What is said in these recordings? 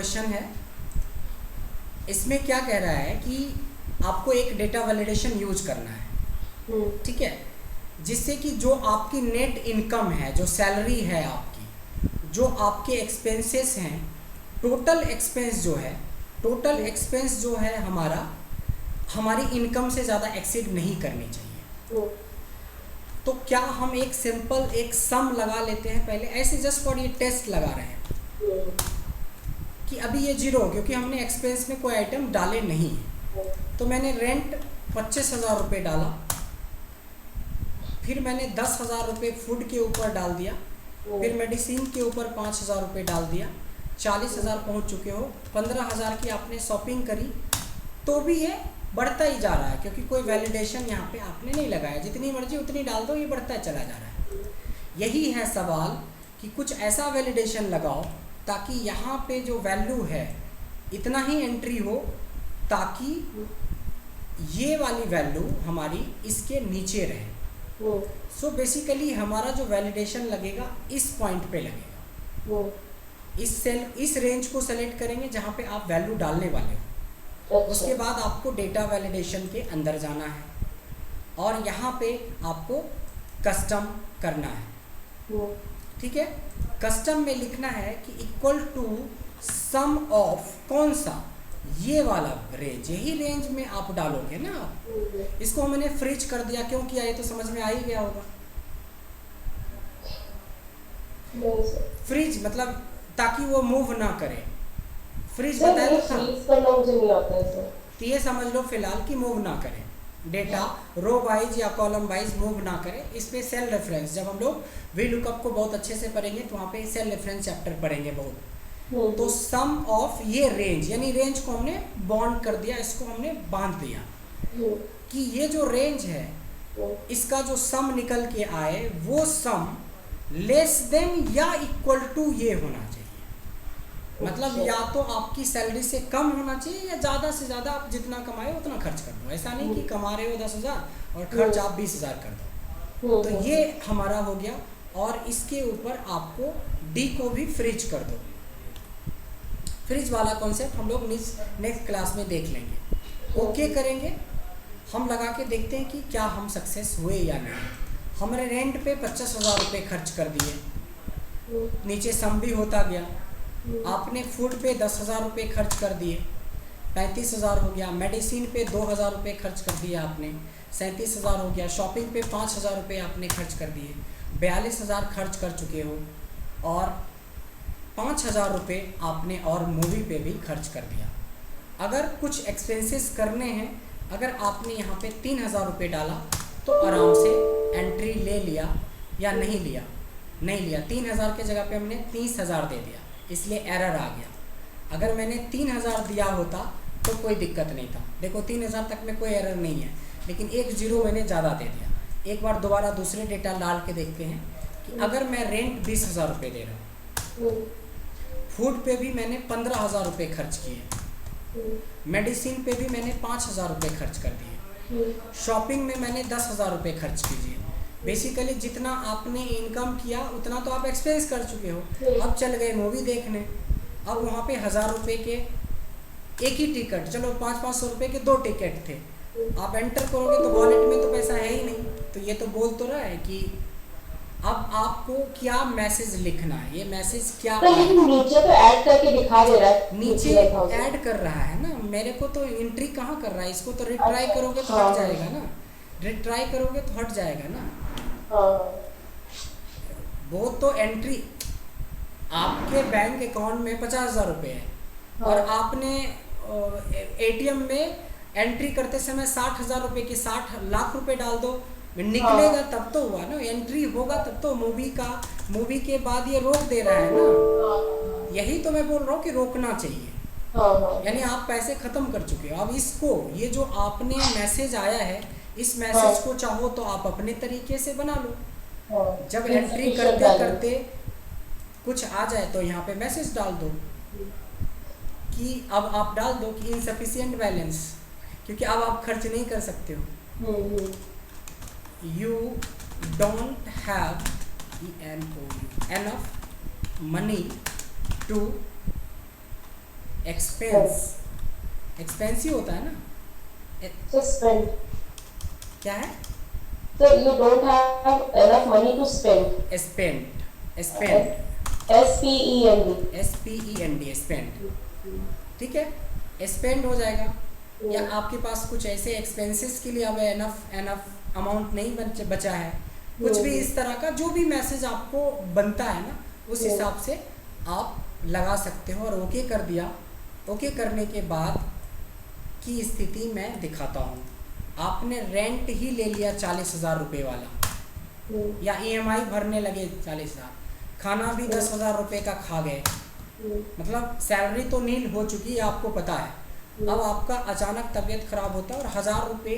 Question है। इसमें क्या कह रहा है कि आपको एक डेटा वैलिडेशन यूज करना है, ठीक है, जिससे कि जो आपकी नेट इनकम है, जो सैलरी है आपकी, जो आपके एक्सपेंसेस हैं, टोटल एक्सपेंस जो है हमारी इनकम से ज़्यादा एक्सीड नहीं करनी चाहिए। तो क्या हम एक सिंपल एक सम लगा लेते हैं पहले, ऐसे जस्ट फॉर ये टेस्ट लगा रहे हैं कि अभी ये जीरो, क्योंकि हमने एक्सपेंस में कोई आइटम डाले नहीं है। तो मैंने रेंट 25,000 रुपये डाला, फिर मैंने 10,000 रुपये फूड के ऊपर डाल दिया, फिर मेडिसिन के ऊपर 5,000 रुपये डाल दिया, 40,000 पहुंच चुके हो। 15,000 की आपने शॉपिंग करी, तो भी ये बढ़ता ही जा रहा है, क्योंकि कोई वैलिडेशन यहाँ पे आपने नहीं लगाया। जितनी मर्जी उतनी डाल दो, ये बढ़ता चला जा रहा है। यही है सवाल कि कुछ ऐसा वैलिडेशन लगाओ ताकि यहाँ पे जो वैल्यू है इतना ही एंट्री हो, ताकि ये वाली वैल्यू हमारी इसके नीचे रहे। सो बेसिकली हमारा जो वैलिडेशन लगेगा इस पॉइंट पे लगेगा। इस रेंज को सेलेक्ट करेंगे जहाँ पे आप वैल्यू डालने वाले हो। उसके बाद आपको डेटा वैलिडेशन के अंदर जाना है और यहाँ पे आपको कस्टम करना है, ठीक है। कस्टम में लिखना है कि इक्वल टू सम ऑफ कौन सा, ये वाला रेंज, यही रेंज में आप डालोगे ना आप। इसको मैंने फ्रीज कर दिया, क्यों किया ये तो समझ में आ ही गया होगा। फ्रीज मतलब ताकि वो मूव ना करे। फ्रीज बताया था, मुझे नहीं आता है सर। तो ये समझ लो फिलहाल कि मूव ना करे, डेटा रो वाइज या कॉलम वाइज मूव ना करे। इस पे सेल रेफरेंस, जब हम लोग वी लुकअप को बहुत अच्छे से पढ़ेंगे तो वहाँ पे सेल रेफरेंस चैप्टर पढ़ेंगे बहुत। तो सम ऑफ ये रेंज, यानी रेंज को हमने बॉन्ड कर दिया, इसको हमने बांध दिया कि ये जो रेंज है इसका जो सम निकल के आए वो सम लेस देन या इक्वल टू ये होना चाहिए। मतलब या तो आपकी सैलरी से कम होना चाहिए या ज़्यादा से ज़्यादा आप जितना कमाए उतना खर्च कर दो। ऐसा नहीं कि कमा रहे हो 10,000 और खर्च आप 20,000 कर दो। तो ये हमारा हो गया। और इसके ऊपर आपको डी को भी फ्रीज कर दो। फ्रीज वाला कॉन्सेप्ट हम लोग नेक्स्ट क्लास में देख लेंगे। ओके करेंगे, हम लगा के देखते हैं कि क्या हम सक्सेस हुए या नहीं। हमने रेंट पे 25,000 रुपये खर्च कर दिए, नीचे सम भी होता गया। आपने फूड पे 10,000 रुपये खर्च कर दिए, 35,000 हो गया। मेडिसिन पे 2,000 रुपये खर्च कर दिया आपने, 37,000 हो गया। शॉपिंग पे 5,000 रुपये आपने खर्च कर दिए, 42,000 खर्च कर चुके हो। और 5,000 रुपये आपने और मूवी पे भी खर्च कर दिया। अगर कुछ एक्सपेंसेस करने हैं, अगर आपने यहाँ पे 3,000 रुपये डाला तो आराम से एंट्री ले लिया या नहीं लिया, 3,000 के जगह पे हमने 30,000 दे दिया, इसलिए एरर आ गया। अगर मैंने 3,000 दिया होता तो कोई दिक्कत नहीं था। देखो 3,000 तक में कोई एरर नहीं है, लेकिन एक जीरो मैंने ज़्यादा दे दिया। एक बार दोबारा दूसरे डेटा डाल के देखते हैं कि अगर मैं रेंट 20,000 रुपये दे रहा हूँ, फूड पे भी मैंने 15,000 रुपये खर्च किए, मेडिसिन पे भी मैंने 5,000 रुपये खर्च कर दिए, शॉपिंग में मैंने 10,000 रुपये खर्च कीजिए। बेसिकली जितना आपने इनकम किया उतना तो आप एक्सपेंस कर चुके हो। अब चल गए मूवी देखने, अब वहाँ पे 1,000 रुपये के एक ही टिकट, चलो 500 रुपये के 2 टिकट थे, आप एंटर करोगे तो वॉलेट में तो पैसा है ही नहीं। तो ये तो बोल तो रहा है कि अब आपको क्या मैसेज लिखना है, ये मैसेज क्या तो नीचे तो ऐड करके दिखा दे रहा है, नीचे ऐड कर रहा है ना। मेरे को तो एंट्री कहाँ कर रहा है, इसको तो रिट्राई करोगे तो हट जाएगा ना, रिट्राई करोगे तो हट जाएगा ना। वो तो एंट्री आपके बैंक अकाउंट में 50,000 रुपये है और आपने एटीएम में एंट्री करते समय 60,000 रुपये की 60 लाख रुपए डाल दो, निकलेगा तब तो हुआ ना, एंट्री होगा तब तो। मूवी के बाद ये रोक दे रहा है ना। यही तो मैं बोल रहा हूँ कि रोकना चाहिए। यानी आप पैसे खत्म कर चुके हो। अब इसको, ये जो आपने मैसेज आया है, इस मैसेज को चाहो तो आप अपने तरीके से बना लो। जब एंट्री करते करते कुछ आ जाए तो यहाँ पे मैसेज डाल दो कि अब आप डाल दो कि इनसफिशिएंट बैलेंस, क्योंकि अब आप खर्च नहीं कर सकते हो। You don't have enough money to expense, expense ही होता है ना? So spend. क्या है? So you don't have enough money to spend. Spend, spend, SPEND. SPEND, spend, ठीक है, स्पेंड हो जाएगा। या आपके पास कुछ ऐसे एक्सपेंसेस के लिए अब एनफ अमाउंट नहीं बचा है, कुछ भी इस तरह का जो भी मैसेज आपको बनता है ना, उस हिसाब से आप लगा सकते हो। और ओके कर दिया। ओके करने के बाद की स्थिति मैं दिखाता हूँ। आपने रेंट ही ले लिया 40,000 रुपये वाला, या EMI भरने लगे 40,000, खाना भी 10,000 रुपये का खा गए, मतलब सैलरी तो नील हो चुकी है, आपको पता है। अब आपका अचानक तबीयत खराब होता है और 1,000 रुपये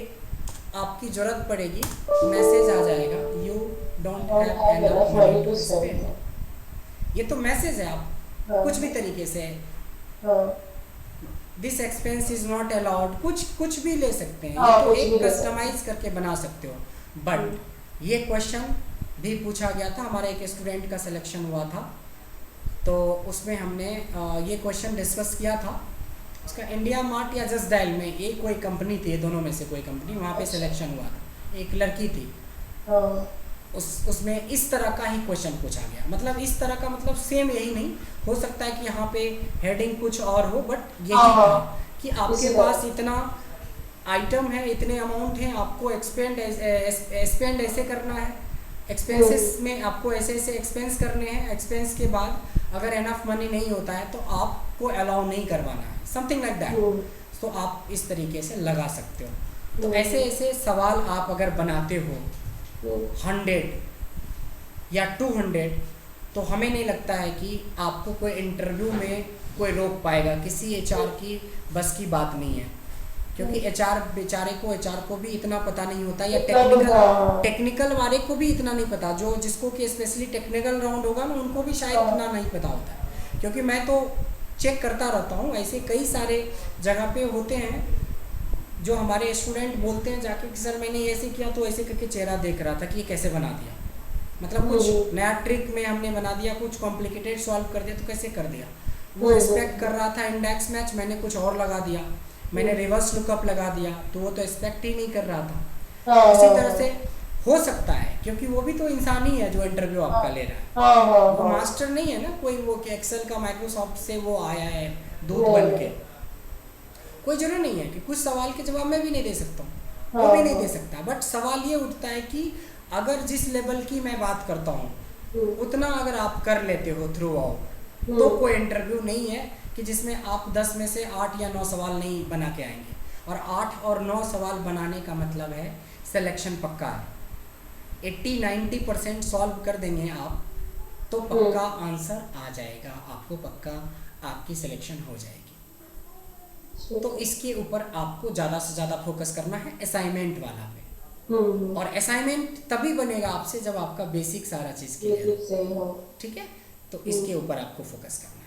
आपकी ज़रूरत पड़ेगी, मैसेज आ जाएगा you don't have enough money to spend. ये तो मैसेज है, आप कुछ भी तरीके से this expense is not allowed, कुछ भी ले सकते हैं। ये तो एक कस्टमाइज करके बना सकते हो। बट ये क्वेश्चन भी पूछा गया था, हमारे एक स्टूडेंट का सिलेक्शन हुआ था, तो उसमें हमने ये क्वेश्चन डिस्कस किया था। उसका इंडिया मार्ट या जस्ट डायल में एक कोई कंपनी थी, दोनों में से कोई कंपनी, वहाँ पे सिलेक्शन हुआ था। एक लड़की थी, उसमें इस तरह का ही क्वेश्चन पूछा गया। मतलब इस तरह का मतलब सेम यही नहीं हो सकता है कि यहाँ पे हेडिंग कुछ और हो, बट यही था कि आपके पास इतना आइटम है, इतने अमाउंट है, आपको एक्सपेंड ऐसे करना है, एक्सपेंसेस में आपको ऐसे ऐसे एक्सपेंस करने हैं, एक्सपेंस के बाद अगर एनफ मनी नहीं होता है तो आपको अलाउ नहीं करवाना है, समथिंग लाइक दैट। तो आप इस तरीके से लगा सकते हो। तो ऐसे ऐसे सवाल आप अगर बनाते हो 100 या 200, तो हमें नहीं लगता है कि आपको कोई इंटरव्यू में कोई रोक पाएगा। किसी HR की बस की बात नहीं है, क्योंकि HR बेचारे को, HR को भी इतना पता नहीं होता, या टेक्निकल वाले को भी इतना नहीं पता, जो जिसको कि स्पेशली टेक्निकल राउंड होगा ना, उनको भी शायद इतना नहीं पता होता है। क्योंकि मैं तो चेक करता रहता हूँ, ऐसे कई सारे जगह पे होते हैं जो हमारे स्टूडेंट बोलते हैं जाके कि सर मैंने ऐसे किया, तो ऐसे करके चेहरा देख रहा था कि ये कैसे बना दिया, मतलब कुछ नया ट्रिक में हमने बना दिया, कुछ कॉम्प्लिकेटेड सॉल्व कर दिया, तो कैसे कर दिया। वो एक्सपेक्ट कर रहा था इंडेक्स मैच, मैंने कुछ और लगा दिया, मैंने रिवर्स लुकअप लगा दिया, तो वो तो एक्सपेक्ट ही नहीं कर रहा था। इसी तरह से हो सकता है, क्योंकि वो भी तो इंसान ही है जो इंटरव्यू आपका ले रहा है, वो मास्टर नहीं है ना कोई, वो कि एक्सेल का माइक्रोसॉफ्ट से वो आया है दूध बन के। कोई जरूरी नहीं है कि कुछ सवाल के जवाब मैं भी नहीं दे सकता हूँ, वो भी नहीं दे सकता। बट सवाल ये उठता है कि अगर जिस लेवल की मैं बात करता हूँ उतना अगर आप कर लेते हो थ्रू आउट, तो कोई इंटरव्यू नहीं है कि जिसमें आप 10 में से 8 या 9 सवाल नहीं बना के आएंगे। और 8 और 9 सवाल बनाने का मतलब है सिलेक्शन पक्का है। 80-90% सॉल्व कर देंगे आप, तो पक्का आंसर आ जाएगा, आपको पक्का आपकी सिलेक्शन हो जाएगी। तो इसके ऊपर आपको ज़्यादा से ज़्यादा फोकस करना है असाइनमेंट वाला पे। और असाइनमेंट तभी बनेगा आपसे जब आपका बेसिक सारा चीज़ क्लियर हो, ठीक है। तो इसके ऊपर आपको फोकस करना है।